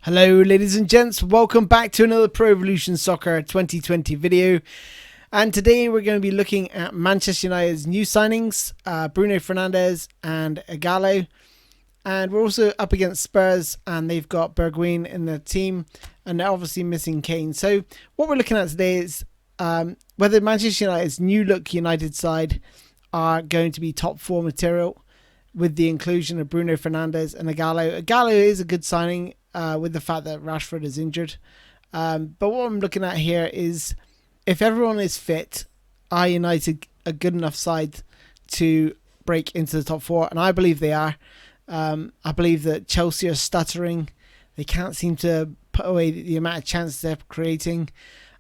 Hello ladies and gents, welcome back to another Pro Evolution Soccer 2020 video, and today we're going to be looking at Manchester United's new signings, Bruno Fernandes and Ighalo, and we're also up against Spurs and they've got Bergwijn in their team and they're obviously missing Kane. So what we're looking at today is whether Manchester United's new look United side are going to be top 4 material with the inclusion of Bruno Fernandes and Ighalo. Ighalo is a good signing, with the fact that Rashford is injured. But what I'm looking at here is if everyone is fit, are United a good enough side to break into the top 4? And I believe they are. I believe that Chelsea are stuttering. They can't seem to put away the amount of chances they're creating.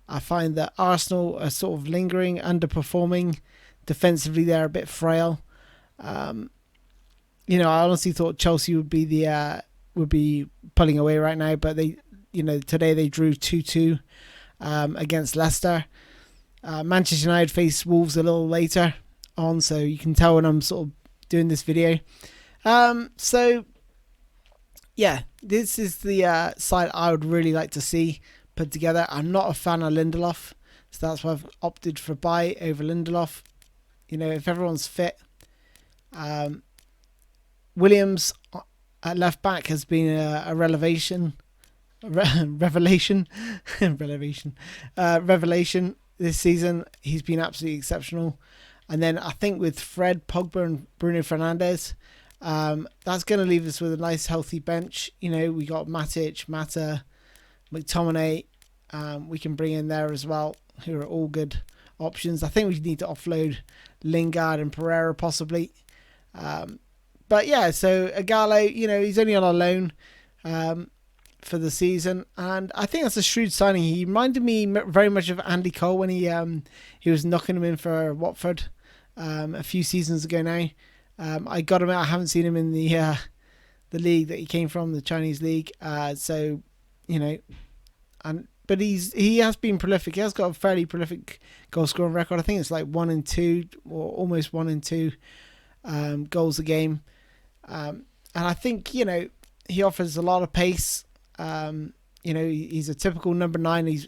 I find that Arsenal are sort of lingering, underperforming. Defensively, they're a bit frail. I honestly thought Chelsea would be pulling away right now, but today they drew 2-2 against Leicester. Manchester United face Wolves a little later on, so you can tell when I'm sort of doing this video. So yeah, this is the side I would really like to see put together. I'm not a fan of Lindelof, so that's why I've opted for buy over Lindelof. If everyone's fit, Williams at left back has been a revelation this season. He's been absolutely exceptional. And then I think with Fred, Pogba and Bruno Fernandes, that's going to leave us with a nice healthy bench. We got Matic, Mata, McTominay. We can bring in there as well, who are all good options. I think we need to offload Lingard and Pereira possibly. But yeah, so Ighalo, he's only on a loan for the season, and I think that's a shrewd signing. He reminded me very much of Andy Cole when he was knocking him in for Watford a few seasons ago now. I got him out. I haven't seen him in the league that he came from, the Chinese league. But he has been prolific. He has got a fairly prolific goal scoring record. I think it's like 1 in 2 or almost 1 in 2 goals a game. And I think, he offers a lot of pace. He's a typical number 9.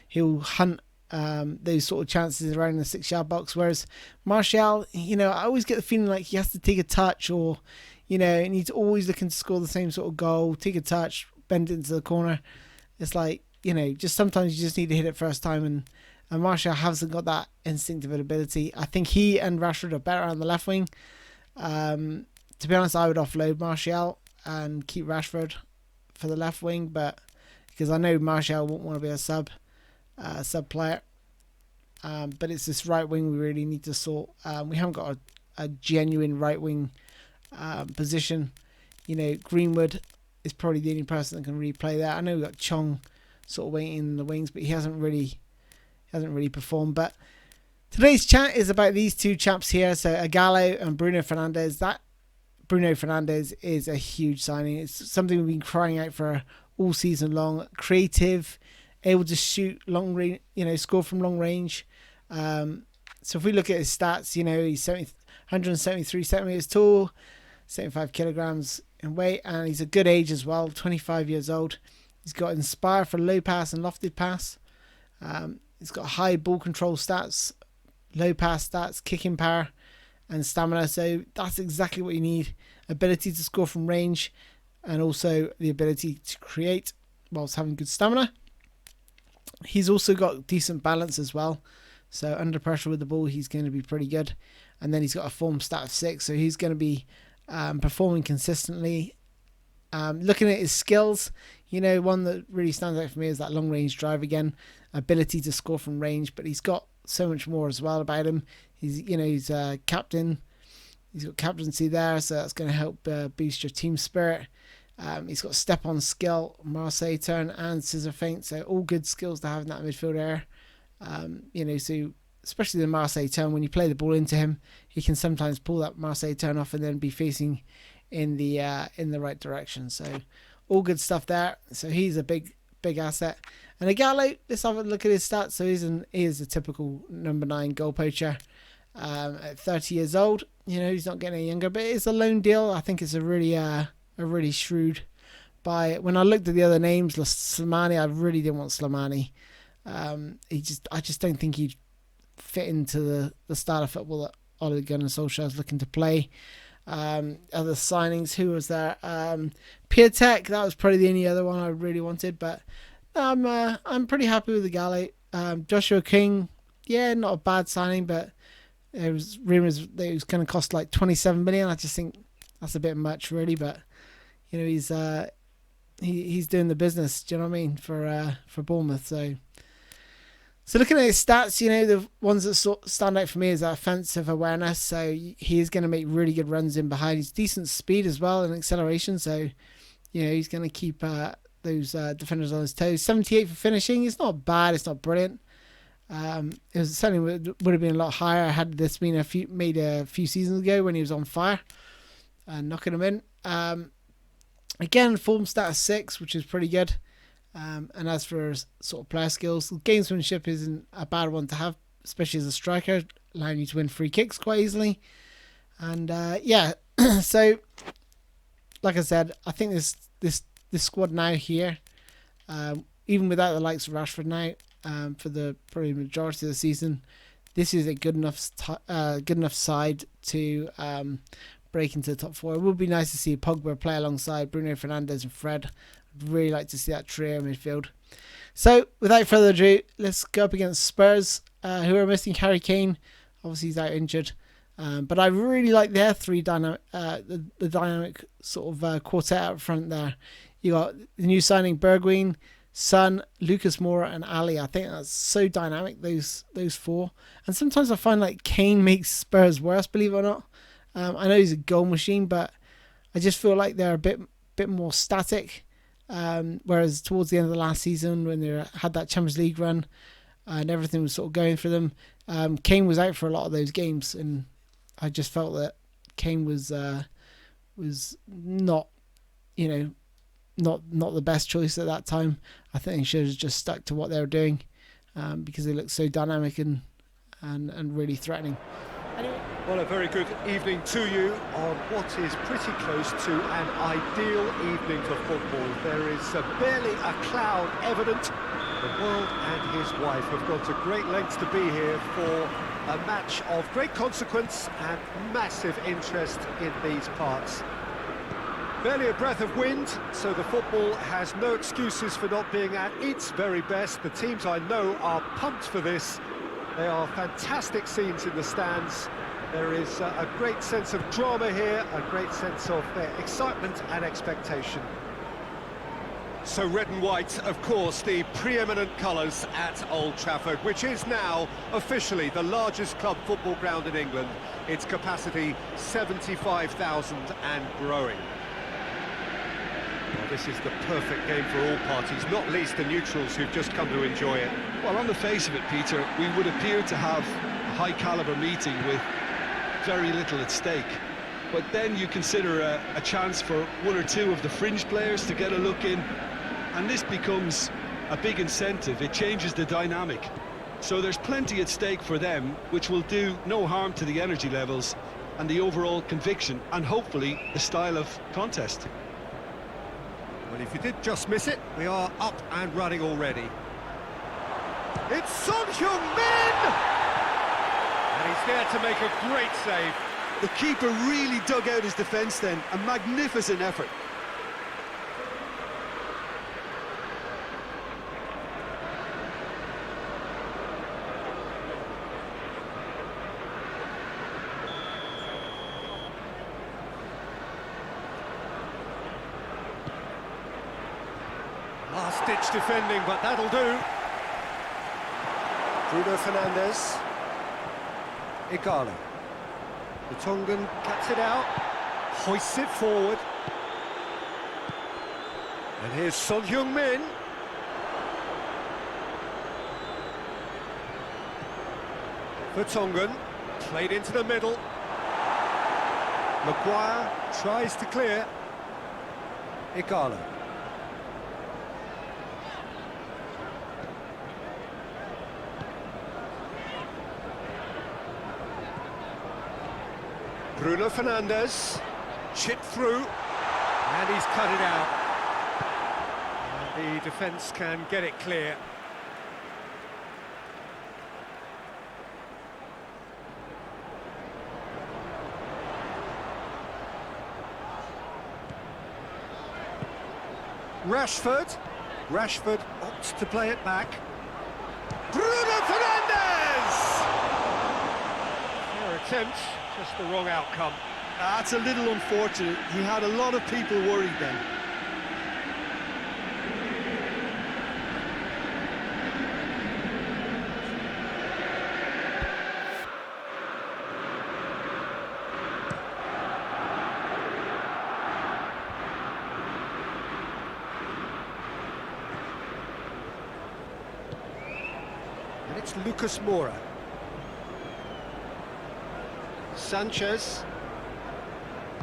He'll hunt those sort of chances around the 6-yard box. Whereas Martial, I always get the feeling like he has to take a touch or, and he's always looking to score the same sort of goal, take a touch, bend it into the corner. It's like, just sometimes you just need to hit it first time. And Martial hasn't got that instinctive ability. I think he and Rashford are better on the left wing. To be honest, I would offload Martial and keep Rashford for the left wing, but because I know Martial won't want to be a sub player. But it's this right wing we really need to sort. We haven't got a genuine right wing position. Greenwood is probably the only person that can really play there. I know we've got Chong sort of waiting in the wings, but he hasn't really performed. But today's chat is about these two chaps here, so Ighalo and Bruno Fernandes. That Bruno Fernandes is a huge signing. It's something we've been crying out for all season long. Creative, able to shoot long range, score from long range. So if we look at his stats, he's 173 centimeters tall, 75 kilograms in weight, and he's a good age as well, 25 years old. He's got Inspire for low pass and lofted pass. He's got high ball control stats, low pass stats, kicking power, and stamina. So that's exactly what you need. Ability to score from range and also the ability to create whilst having good stamina. He's also got decent balance as well. So under pressure with the ball, he's going to be pretty good. And then he's got a form stat of 6. So he's going to be performing consistently. Looking at his skills, one that really stands out for me is that long range drive again. Ability to score from range, but he's got so much more as well about him. He's a captain. He's got captaincy there, so that's going to help boost your team spirit. He's got step on skill, Marseille turn, and scissor feint. So all good skills to have in that midfield area. So especially the Marseille turn, when you play the ball into him, he can sometimes pull that Marseille turn off and then be facing in the right direction. So all good stuff there. So he's a big asset. And Ighalo, let's have a look at his stats. So he is a typical number 9 goal poacher. At 30 years old, he's not getting any younger, but it's a loan deal. I think it's a really shrewd by when I looked at the other names. Slimani, I really didn't want Slimani. I just don't think he'd fit into the style of football that Ole Gunnar Solskjaer is looking to play. Other signings, who was there? Piatek, that was probably the only other one I really wanted, but I'm pretty happy with Ighalo. Joshua King, yeah, not a bad signing, but there was rumours that it was going to cost like 27 million. I just think that's a bit much, really. But you know, he's doing the business. Do you know what I mean, for Bournemouth? So looking at his stats, you know, the ones that stand out for me is that offensive awareness. So he is going to make really good runs in behind. He's decent speed as well and acceleration. So, you know, he's going to keep those defenders on his toes. 78 for finishing. It's not bad. It's not brilliant. It was certainly would have been a lot higher had this been made a few seasons ago when he was on fire and knocking them in. Again, form stat 6, which is pretty good. And as for sort of player skills, gamesmanship isn't a bad one to have, especially as a striker, allowing you to win free kicks quite easily. And yeah, so like I said, I think this squad now here, even without the likes of Rashford now, for the probably majority of the season, this is a good enough side to break into the top 4. It would be nice to see Pogba play alongside Bruno Fernandes and Fred. I'd really like to see that trio midfield. So, without further ado, let's go up against Spurs, who are missing Harry Kane. Obviously, he's out injured. But I really like their the dynamic sort of quartet out front there. You got the new signing Bergwijn, Son, Lucas Moura, and Ali. I think that's so dynamic, those 4. And sometimes I find like Kane makes Spurs worse, believe it or not. I know he's a goal machine, but I just feel like they're a bit more static. Whereas towards the end of the last season, when they had that Champions League run and everything was sort of going for them, Kane was out for a lot of those games, and I just felt that Kane was not, you know, not the best choice at that time. I think he should have just stuck to what they were doing, because they looked so dynamic and really threatening. Anyway. Well, a very good evening to you on what is pretty close to an ideal evening for football. There is barely a cloud evident. The world and his wife have gone to great lengths to be here for a match of great consequence and massive interest in these parts. Barely a breath of wind, so the football has no excuses for not being at its very best. The teams I know are pumped for this. They are fantastic scenes in the stands. There is a great sense of drama here, a great sense of excitement and expectation. So red and white, of course, the preeminent colours at Old Trafford, which is now officially the largest club football ground in England. Its capacity 75,000 and growing. Well, this is the perfect game for all parties, not least the neutrals who've just come to enjoy it. Well, on the face of it, Peter, we would appear to have a high-caliber meeting with very little at stake. But then you consider a chance for one or two of the fringe players to get a look in, and this becomes a big incentive. It changes the dynamic. So there's plenty at stake for them, which will do no harm to the energy levels and the overall conviction, and hopefully the style of contest. Well, if you did just miss it, we are up and running already. It's Son Heung-min! And he's there to make a great save. The keeper really dug out his defence then, a magnificent effort. Last-ditch defending, but that'll do. Bruno Fernandes. Ighalo. The Tongan cuts it out, hoists it forward. And here's Son Heung-min. For Tongan, played into the middle. Maguire tries to clear. Ighalo. Bruno Fernandes, chipped through, and he's cut it out. The defence can get it clear. Rashford opts to play it back. Bruno Fernandes! Fair attempt, just the wrong outcome. That's a little unfortunate. He had a lot of people worried then. And it's Lucas Moura. Sanchez.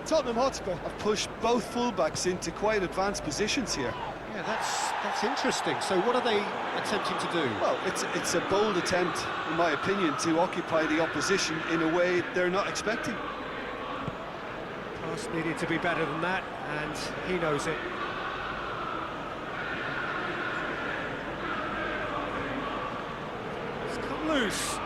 Tottenham Hotspur have pushed both fullbacks into quite advanced positions here. Yeah, that's interesting. So what are they attempting to do? Well, it's a bold attempt, in my opinion, to occupy the opposition in a way they're not expecting. Pass needed to be better than that, and he knows it. It's come loose.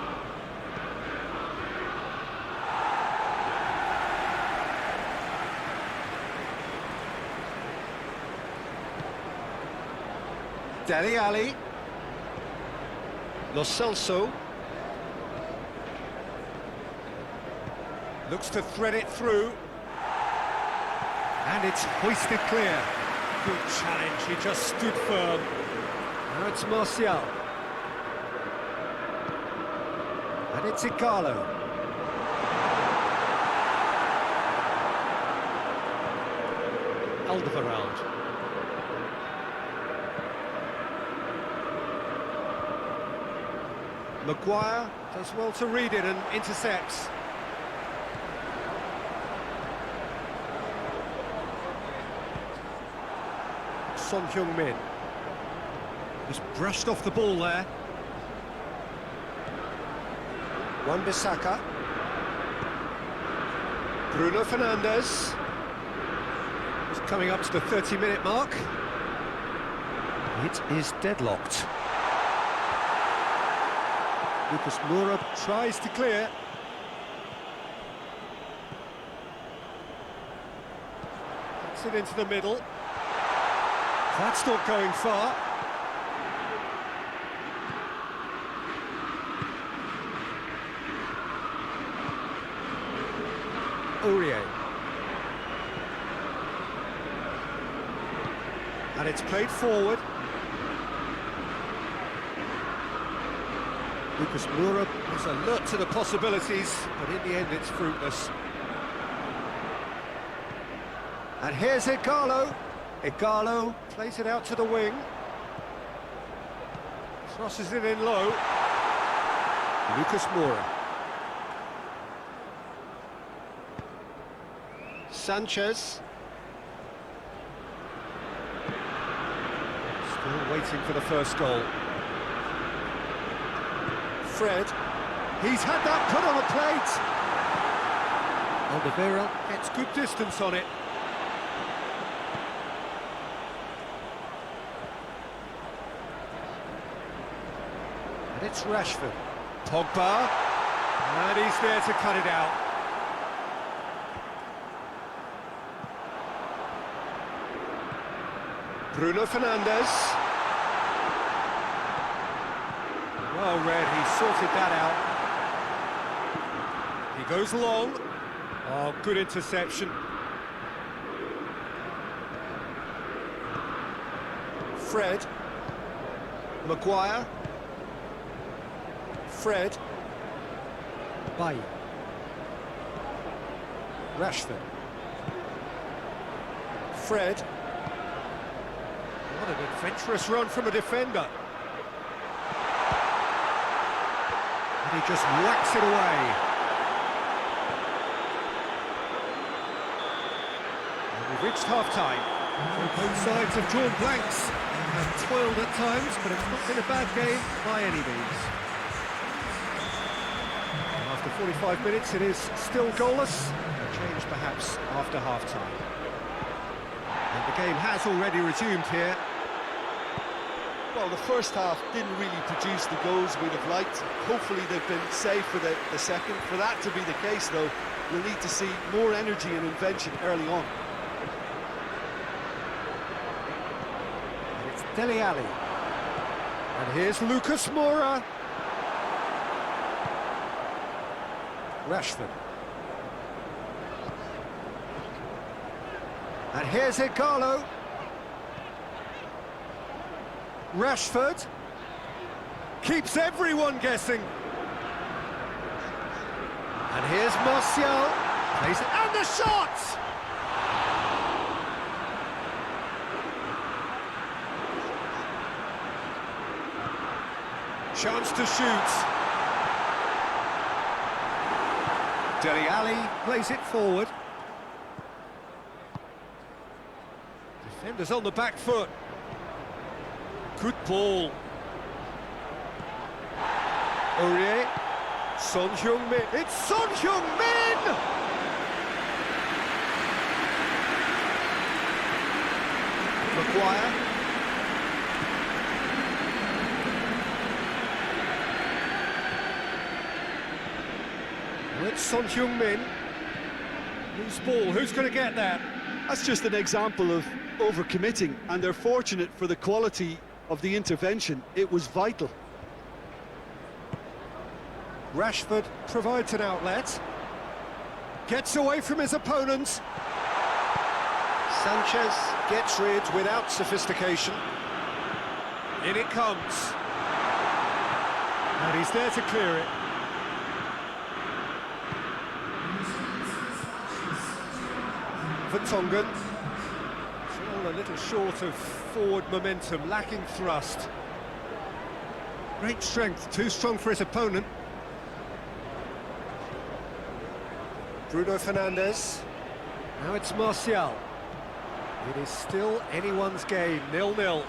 Dele Alli. Lo Celso. Looks to thread it through. And it's hoisted clear. Good challenge, he just stood firm. Now it's Martial. And it's Ighalo. Alderweireld. Maguire does well to read it and intercepts. Son Heung-min. He's brushed off the ball there. Wan-Bissaka. Bruno Fernandes. He's coming up to the 30-minute mark. It is deadlocked. Lucas Moura tries to clear. Puts it into the middle. That's not going far. Aurier. And it's played forward. Lucas Moura was alert to the possibilities, but in the end it's fruitless. And here's Ighalo. Ighalo plays it out to the wing. Crosses it in low. Lucas Moura. Sanchez. Still waiting for the first goal. Fred, he's had that put on a plate. Alderweireld gets good distance on it. And it's Rashford. Pogba, and he's there to cut it out. Bruno Fernandes. Well read, he sorted that out. He goes long. Oh, good interception. Fred. Maguire. Fred. Bay. Rashford. Fred. What an adventurous run from a defender. He just whacks it away. And we've reached half-time. Both sides have drawn blanks and have toiled at times, but it's not been a bad game by any means. And after 45 minutes, it is still goalless. A change perhaps after half-time. And the game has already resumed here. Well, the first half didn't really produce the goals we'd have liked. Hopefully they've been saved for the second. For that to be the case, though, we'll need to see more energy and invention early on. And it's Dele Alli. And here's Lucas Moura. Rashford. And here's Ighalo. Rashford. Keeps everyone guessing. And here's Martial. Plays it, and the shot! Chance to shoot. Dele Alli plays it forward. Defenders on the back foot. Good ball. Aurier. Son Heung-min. It's Son Heung-min! Maguire. Well, it's Son Heung-min. Whose ball? Who's going to get that? That's just an example of overcommitting, and they're fortunate for the quality of the intervention. It was vital. Rashford provides an outlet. Gets away from his opponent. Sanchez gets rid without sophistication. In it comes. And he's there to clear it. Vertonghen. Still a little short of forward momentum, lacking thrust. Great strength, too strong for his opponent. Bruno Fernandes. Now it's Martial. It is still anyone's game, 0-0.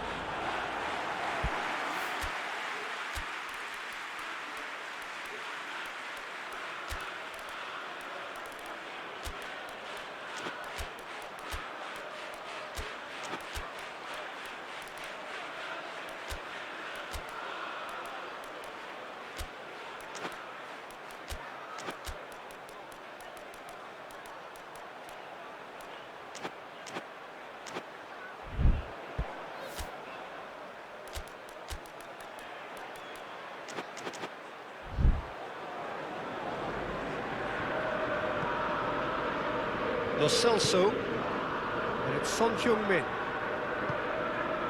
Lo Celso, and it's Son Heung-min.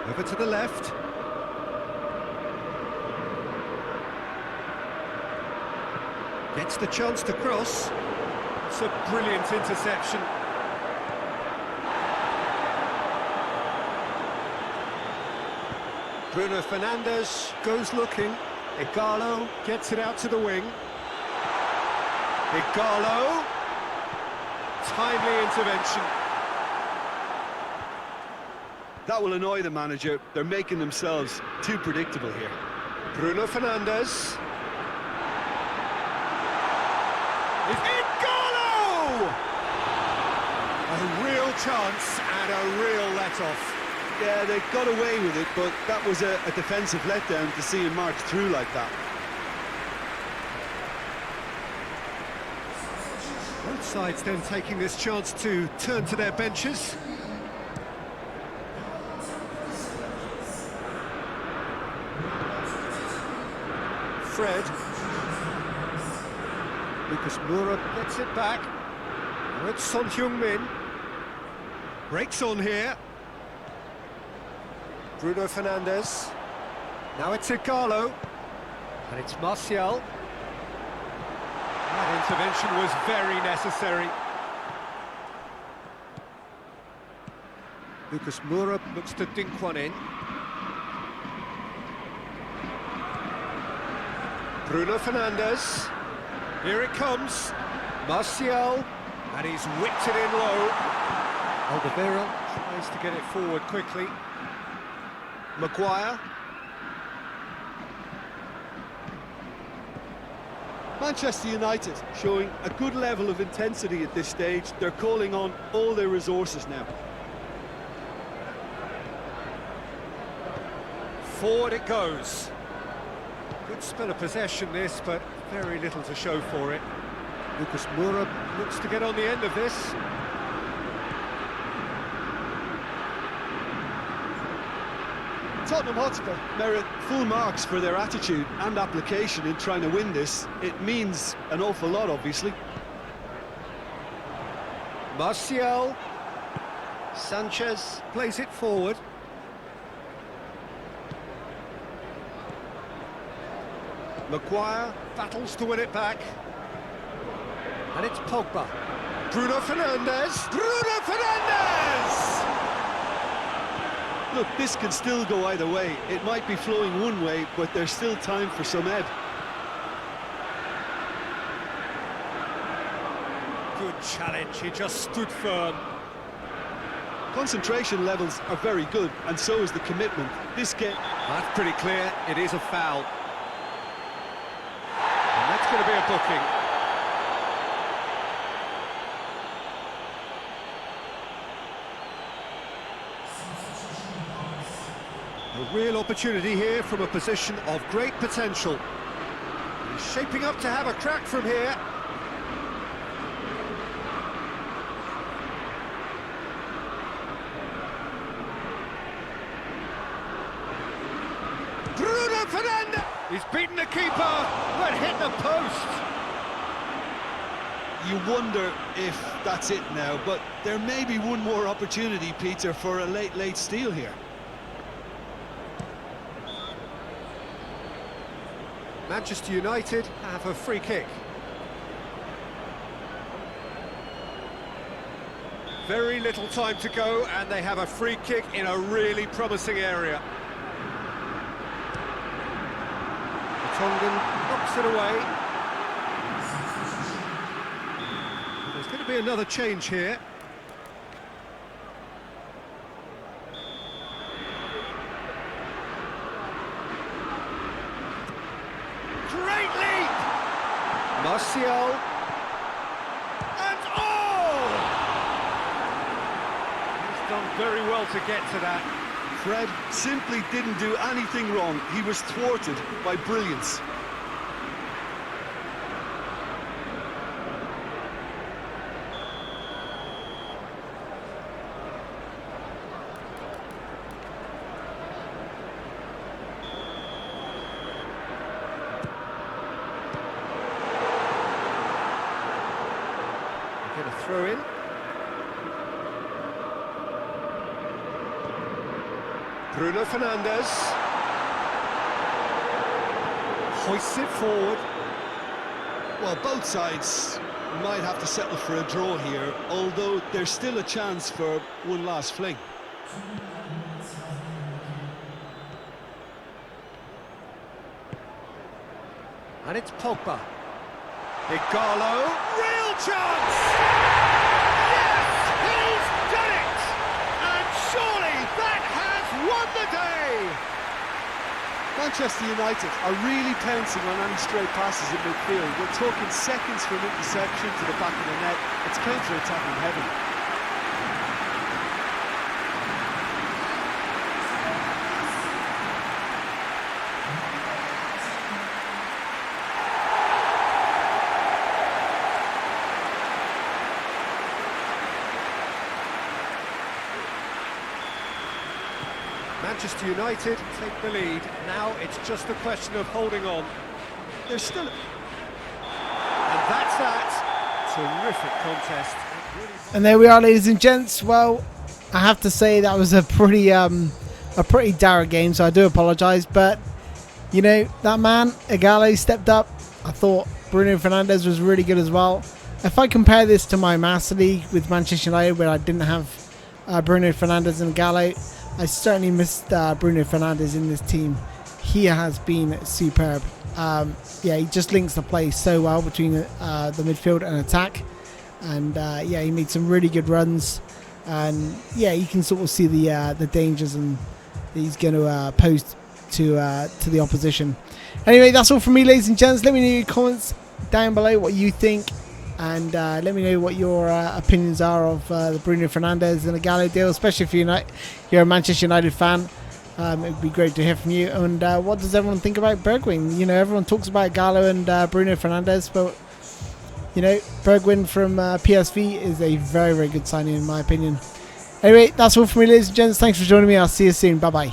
Over to the left. Gets the chance to cross. It's a brilliant interception. Bruno Fernandes goes looking. Ighalo gets it out to the wing. Ighalo. Timely intervention. That will annoy the manager. They're making themselves too predictable here. Bruno Fernandes. It's Ighalo! A real chance and a real let-off. Yeah, they got away with it, but that was a defensive letdown to see him march through like that. Both sides then taking this chance to turn to their benches. Fred. Lucas Moura gets it back. Now it's Son Heung-min. Breaks on here. Bruno Fernandes. Now it's Ighalo. And it's Martial. That intervention was very necessary. Lucas Moura looks to dink one in. Bruno Fernandes. Here it comes. Martial. And he's whipped it in low. Alderweireld tries to get it forward quickly. Maguire. Manchester United showing a good level of intensity at this stage. They're calling on all their resources now. forward it goes. Good spell of possession this, but very little to show for it. Lucas Moura looks to get on the end of this. Tottenham Hotspur merit full marks for their attitude and application in trying to win this. It means an awful lot, obviously. Martial. Sanchez plays it forward. Maguire battles to win it back. And it's Pogba. Bruno Fernandes. Bruno Fernandes! Look, this can still go either way. It might be flowing one way, but there's still time for some ebb. Good challenge, he just stood firm. Concentration levels are very good, and so is the commitment. This game... That's pretty clear, it is a foul. And that's going to be a booking. A real opportunity here from a position of great potential. He's shaping up to have a crack from here. Bruno Fernandes! He's beaten the keeper, but hit the post. You wonder if that's it now, but there may be one more opportunity, Peter, for a late steal here. Manchester United have a free kick. Very little time to go, and they have a free kick in a really promising area. Tongan knocks it away. There's going to be another change here. Great leap! Martial. And he's done very well to get to that. Fred simply didn't do anything wrong. He was thwarted by brilliance. Get a throw in. Bruno Fernandes hoists it forward. Well, both sides might have to settle for a draw here, although there's still a chance for one last fling. And it's Pogba. Ighalo, real chance! Yes, he's done it! And surely that has won the day! Manchester United are really pouncing on any stray passes in midfield. We're talking seconds from interception to the back of the net. It's counter-attacking heavy. Manchester United take the lead. Now it's just a question of holding on. There's still... And that's that. Terrific contest. And there we are, ladies and gents. Well, I have to say that was a pretty dour game, so I do apologise. But you know, that man Ighalo stepped up. I thought Bruno Fernandes was really good as well. If I compare this to my Master League with Manchester United, where I didn't have Bruno Fernandes and Ighalo, I certainly missed Bruno Fernandes in this team. He has been superb. Yeah, he just links the play so well between the midfield and attack. And yeah, he made some really good runs. And yeah, you can sort of see the dangers and that he's going to pose to the opposition. Anyway, that's all from me, ladies and gents. Let me know your comments down below what you think. And let me know what your opinions are of the Bruno Fernandes and Ighalo deal, especially if you're a Manchester United fan. It would be great to hear from you. And what does everyone think about Bergwijn? You know, everyone talks about Ighalo and Bruno Fernandes, but you know, Bergwijn from PSV is a very, very good signing in my opinion. Anyway, that's all from me, ladies and gents. Thanks for joining me. I'll see you soon. Bye bye.